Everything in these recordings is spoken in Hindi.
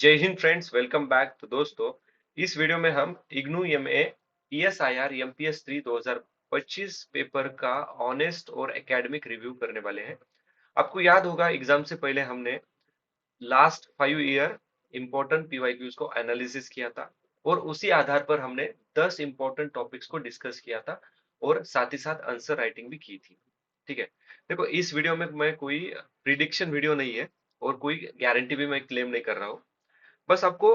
जय हिंद फ्रेंड्स, वेलकम बैक। तो दोस्तों, इस वीडियो में हम इग्नू एमए ईएसआईआर एमपीएस 3 2025 पेपर का ऑनेस्ट और एकेडमिक रिव्यू करने वाले हैं। आपको याद होगा, एग्जाम से पहले हमने लास्ट 5 ईयर इंपॉर्टेंट पीवाईक्यूज को एनालिसिस किया था और उसी आधार पर हमने 10 इंपॉर्टेंट टॉपिक्स को डिस्कस किया था और साथ ही साथ आंसर राइटिंग भी की थी। ठीक है। देखो, इस वीडियो में मैं कोई प्रिडिक्शन वीडियो नहीं है और कोई गारंटी भी मैं क्लेम नहीं कर रहा हूँ। बस आपको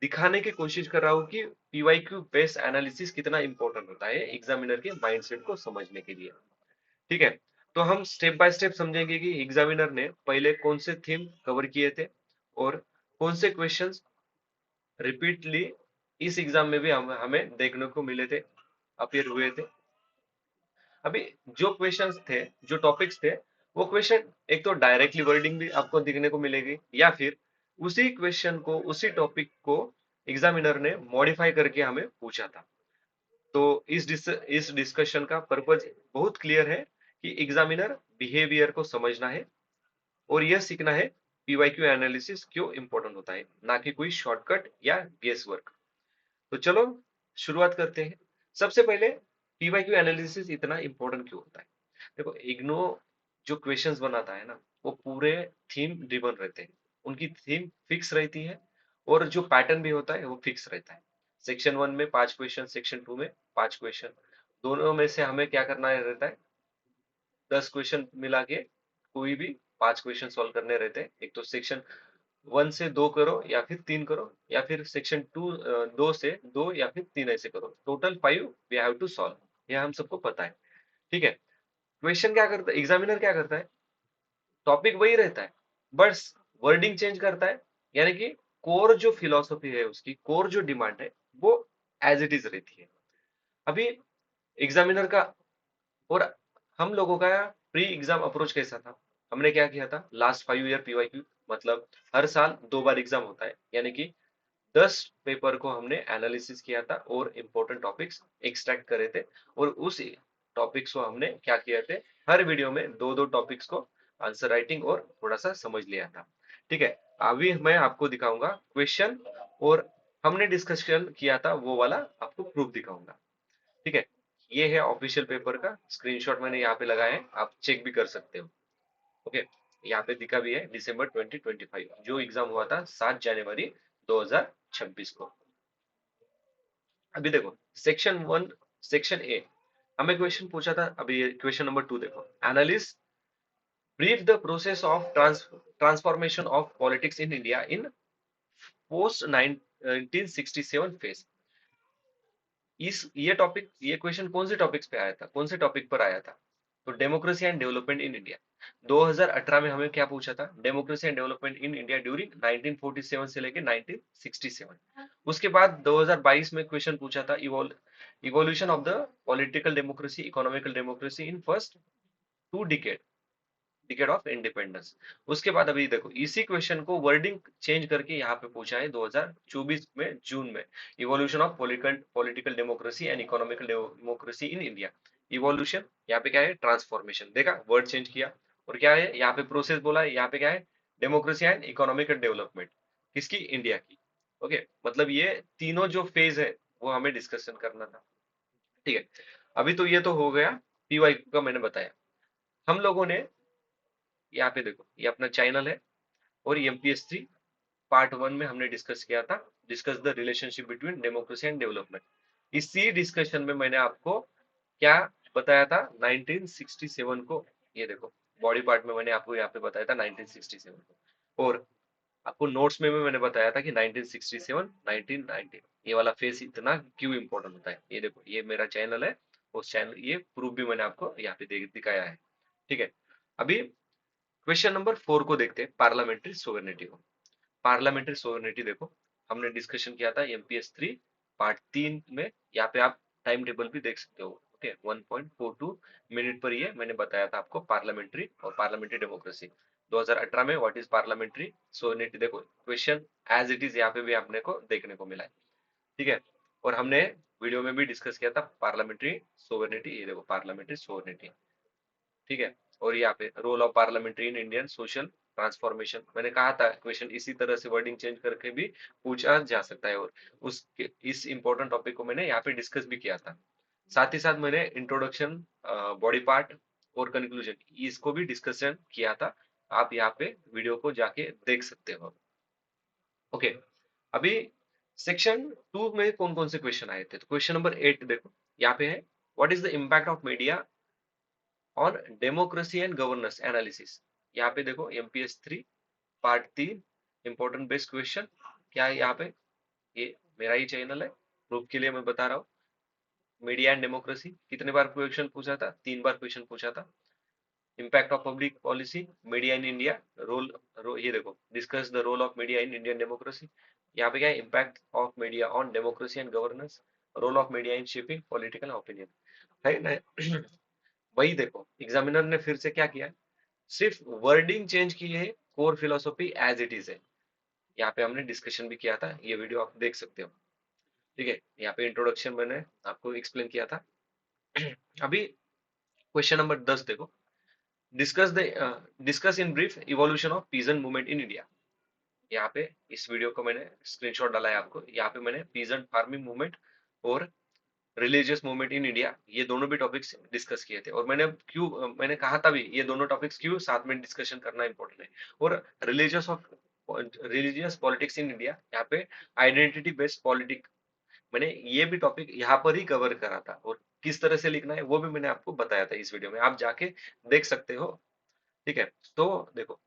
दिखाने की कोशिश कर रहा हूँ कि पीवाईक्यू बेस्ड एनालिसिस कितना इंपॉर्टेंट होता है एग्जामिनर के माइंडसेट को समझने के लिए। ठीक है। तो हम स्टेप बाय स्टेप समझेंगे कि एग्जामिनर ने पहले कौन से थीम कवर किए थे और कौन से क्वेश्चंस रिपीटली इस एग्जाम में भी हमें देखने को मिले थे, अपीयर हुए थे। अभी जो क्वेश्चंस थे, जो टॉपिक्स थे, वो क्वेश्चन एक तो डायरेक्टली वर्डिंग भी आपको देखने को मिलेगी या फिर उसी क्वेश्चन को, उसी टॉपिक को एग्जामिनर ने मॉडिफाई करके हमें पूछा था। तो इस डिस्कशन का पर्पज बहुत क्लियर है कि एग्जामिनर बिहेवियर को समझना है और यह सीखना है पीवाईक्यू एनालिसिस क्यों इंपॉर्टेंट होता है, ना कि कोई शॉर्टकट या गेस वर्क। तो चलो शुरुआत करते हैं। सबसे पहले, पीवाईक्यू एनालिसिस इतना इंपॉर्टेंट क्यों होता है? देखो, इग्नो जो क्वेश्चंस बनाता है ना, वो पूरे थीम ड्रिवन रहते हैं। उनकी थीम फिक्स रहती है और जो पैटर्न भी होता है वो फिक्स रहता है। सेक्शन 1 में 5 क्वेश्चन, सेक्शन 2 में 5 क्वेश्चन, दोनों में से हमें क्या करना रहता है? 10 क्वेश्चन मिला के कोई भी 5 क्वेश्चन सॉल्व करने रहते हैं। एक तो सेक्शन 1 से 2 करो या फिर 3 करो, या फिर सेक्शन 2 2 से 2 या फिर 3 ऐसे करो। Total 5 we have to solve. यह हम सबको पता है। ठीक है। क्वेश्चन क्या करता है, एग्जामिनर क्या करता है? टॉपिक वही रहता है, बस वर्डिंग चेंज करता है। यानी कि कोर जो फिलॉसफी है, उसकी कोर जो डिमांड है, वो एज इट इज रहती है। अभी एग्जामिनर का और हम लोगों का प्री एग्जाम अप्रोच कैसा था? हमने क्या किया था? लास्ट 5 ईयर पीवाईक्यू, मतलब हर साल 2 बार एग्जाम होता है, यानी कि 10 पेपर को हमने एनालिसिस किया था और इम्पोर्टेंट टॉपिक्स एक्सट्रैक्ट करे थे। और उस टॉपिक्स को हमने क्या किया थे, हर वीडियो में दो दो टॉपिक्स को आंसर राइटिंग और थोड़ा सा समझ लिया था। ठीक है। अभी मैं आपको दिखाऊंगा क्वेश्चन और हमने डिस्कशन किया था वो वाला आपको प्रूफ दिखाऊंगा। ठीक है। ये है ऑफिशियल पेपर का स्क्रीनशॉट, मैंने यहाँ पे लगाया है, आप चेक भी कर सकते हो। ओके। यहाँ पे दिखा भी है दिसंबर 2025 जो एग्जाम हुआ था 7 जनवरी 2026 को। अभी देखो, सेक्शन 1, सेक्शन ए, हमें क्वेश्चन पूछा था। अभी क्वेश्चन नंबर 2 देखो। Analyst brief the process of transformation of politics in India in post 1967 phase. इस ये क्वेश्चन कौन से टॉपिक्स पे आया था, कौन से टॉपिक पर आया था? तो democracy and development in India. 2018 में हमें क्या पूछा था? Democracy and development in India during 1947 से लेके 1967। उसके बाद 2022 में क्वेश्चन पूछा था, evolution of the political democracy, economical democracy in first 2 decade, decade of independence. उसके बाद अभी देखो, इसी क्वेश्चन को वर्डिंग चेंज करके यहाँ पे पूछा है 2024 में जून में। Evolution of political political democracy and economical democracy in India. Evolution, यहाँ पे क्या है? ट्रांसफॉर्मेशन। देखा, वर्ड चेंज किया। और क्या है यहाँ पे? प्रोसेस बोला है। यहाँ पे क्या है? Democracy and economical development. किसकी? इंडिया की। ओके। मतलब ये तीनों जो फेज है वो हमें डिस्कशन करना था। ठीक है। अभी तो ये तो हो गया, पीवाई का मैंने बताया। हम लोगों ने यहाँ पे देखो, ये अपना चैनल है और एमपीएस 3 पार्ट 1 में हमने डिस्कस किया था, discuss the relationship between democracy and development. इसी डिस्कशन में मैंने आपको क्या बताया था? 1967 को। ये देखो, बॉडी पार्ट में मैंने आपको यहाँ पे बताया था 1967 को। और आपको नोट्स में भी मैंने बताया था कि 1967 1990 ये वाला फेस इतना क्यों इंपॉर्टेंट होता है। ये देखो, ये मेरा चैनल है, उस चैनल ये प्रूफ भी मैंने आपको यहाँ पे दिखाया है। ठीक है। अभी क्वेश्चन नंबर 4 को देखते हैं, पार्लियामेंट्री सोवेरेनिटी को। पार्लियामेंट्री सोवेरेनिटी देखो, हमने डिस्कशन किया था एमपीएस 3 पार्ट 3 में। यहाँ पे आप टाइम टेबल भी देख सकते हो। ओके, 1.42 मिनट पर ये मैंने बताया था आपको पार्लियामेंट्री और पार्लियामेंट्री डेमोक्रेसी 2018 में। What is parliamentary sovereignty? देखो, क्वेश्चन एज इट इज यहाँ पे भी आपने को देखने को मिला है। ठीक है। और हमने वीडियो में भी डिस्कस किया था पार्लियामेंट्री सोवेरेनिटी। ये देखो, पार्लियामेंट्री सोवेरेनिटी। ठीक है। और यहाँ पे role of parliamentary in Indian social transformation, मैंने कहा था क्वेश्चन इसी तरह से वर्डिंग चेंज करके भी पूछा जा सकता है, और उस इस इंपॉर्टेंट टॉपिक को मैंने यहाँ पे डिस्कस भी किया था। साथ ही साथ मैंने इंट्रोडक्शन, बॉडी पार्ट और कंक्लूजन, इसको भी डिस्कशन किया था। आप यहाँ पे वीडियो को जाके देख सकते हो। ओके, अभी सेक्शन 2 में कौन कौन से क्वेश्चन आए थे, तो क्वेश्चन नंबर 8 देखो, यहाँ पे है, what is the impact of media on democracy and governance analysis. यहाँ पे देखो MPS 3 part 3, important based question. क्या है यहाँ पे, ये मेरा ही चैनल है, प्रूफ के लिए मैं बता रहा हूँ। मीडिया एंड डेमोक्रेसी कितने बार क्वेश्चन पूछा था, 3 बार क्वेश्चन पूछा था। Impact of public policy, media in India, ये देखो, discuss the role of media in Indian democracy. यहाँ पे क्या है, impact of media on democracy and governance, role of media in shaping political opinion, है ना। वही देखो, एग्जामिनर ने फिर से क्या किया, सिर्फ वर्डिंग चेंज की है, core philosophy as it is है। यहाँ पे हमने डिस्कशन भी किया था, ये वीडियो आप देख सकते हो। ठीक है, यहाँ पे इंट्रोडक्शन मैंने आपको एक्सप्लेन किया था। अभी क्वेश्चन नंबर 10 देखो, discuss the discuss in brief evolution of peasant movement in India. यहाँ पे इस वीडियो को मैंने स्क्रीनशॉट डाला है आपको, यहाँ पे मैंने पीजन फार्मिंग मूवमेंट और रिलीजियस मूवमेंट इन इंडिया, ये दोनों भी टॉपिक्स डिस्कस किए थे। और मैंने कहा था भी, ये दोनों टॉपिक्स क्यों साथ में डिस्कशन करना इंपॉर्टेंट है। और रिलीजियस पॉलिटिक्स इन इंडिया, यहाँ पे आइडेंटिटी बेस्ड पॉलिटिक्स, मैंने ये भी टॉपिक यहाँ पर ही कवर करा था, और किस तरह से लिखना है वो भी मैंने आपको बताया था इस वीडियो में, आप जाके देख सकते हो। ठीक है, तो देखो,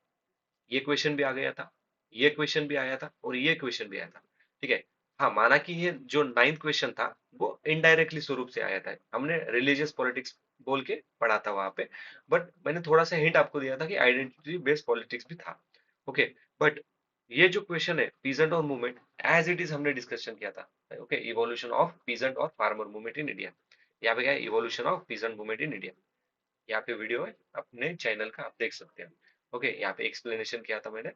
ये क्वेश्चन भी आ गया था, ये क्वेश्चन भी आया था, और ये क्वेश्चन भी आया था। ठीक है, हाँ, माना कि ये जो 9th क्वेश्चन था वो इनडायरेक्टली स्वरूप से आया था, हमने रिलीजियस पॉलिटिक्स बोल के पढ़ा था वहां पे, बट मैंने थोड़ा सा हिंट आपको दिया था कि आइडेंटिटी बेस्ड पॉलिटिक्स भी था। ओके, बट ये जो क्वेश्चन है पीजेंट और मूवमेंट, एज इट इज हमने डिस्कशन किया था। ओके, इवोल्यूशन ऑफ पीजेंट और फार्मर मूवमेंट इन इंडिया, यहाँ पे क्या है, evolution of peasant movement in India. यहाँ पे वीडियो है अपने चैनल का, आप देख सकते हैं। ओके, यहाँ पे एक्सप्लेनेशन किया था मैंने।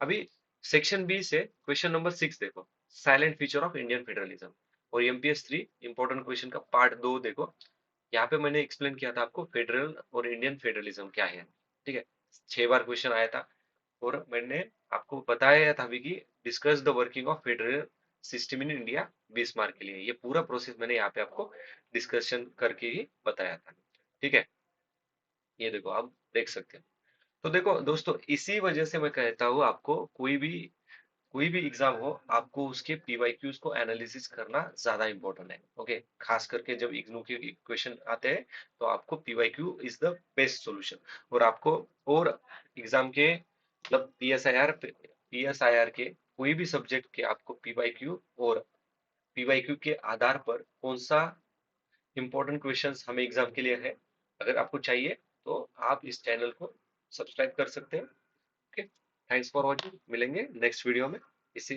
अभी सेक्शन बी से क्वेश्चन नंबर 6 देखो, silent feature of Indian federalism, और MPS 3 इंपॉर्टेंट क्वेश्चन का पार्ट 2 देखो। यहाँ पे मैंने एक्सप्लेन किया था आपको फेडरल और इंडियन फेडरलिज्म क्या है। ठीक है, 6 बार क्वेश्चन आया था, और मैंने आपको बताया था भी कि discuss the working of federal system in India 20 mark के लिए, ये पूरा प्रोसेस मैंने यहाँ पे आपको डिस्कशन करके ही बताया था। ठीक है, ये देखो आप देख सकते हैं। तो देखो दोस्तों, इसी वजह से मैं कहता हूँ आपको, कोई भी एग्जाम हो, आपको उसके PYQs को एनालिसिस करना ज्यादा इंपॉर्टेंट है। ओके, खास करके जब इग्नू के क्वेश्चन आते हैं, तो आपको PYQ is the best solution. और आपको, और एग्जाम के मतलब PSIR के कोई भी सब्जेक्ट के आपको PYQ, और PYQ के आधार पर कौन सा इंपॉर्टेंट क्वेश्चंस हमें एग्जाम के लिए है, अगर आपको चाहिए तो आप इस चैनल को सब्सक्राइब कर सकते हैं। ओके, थैंक्स फॉर वॉचिंग, मिलेंगे नेक्स्ट वीडियो में इसी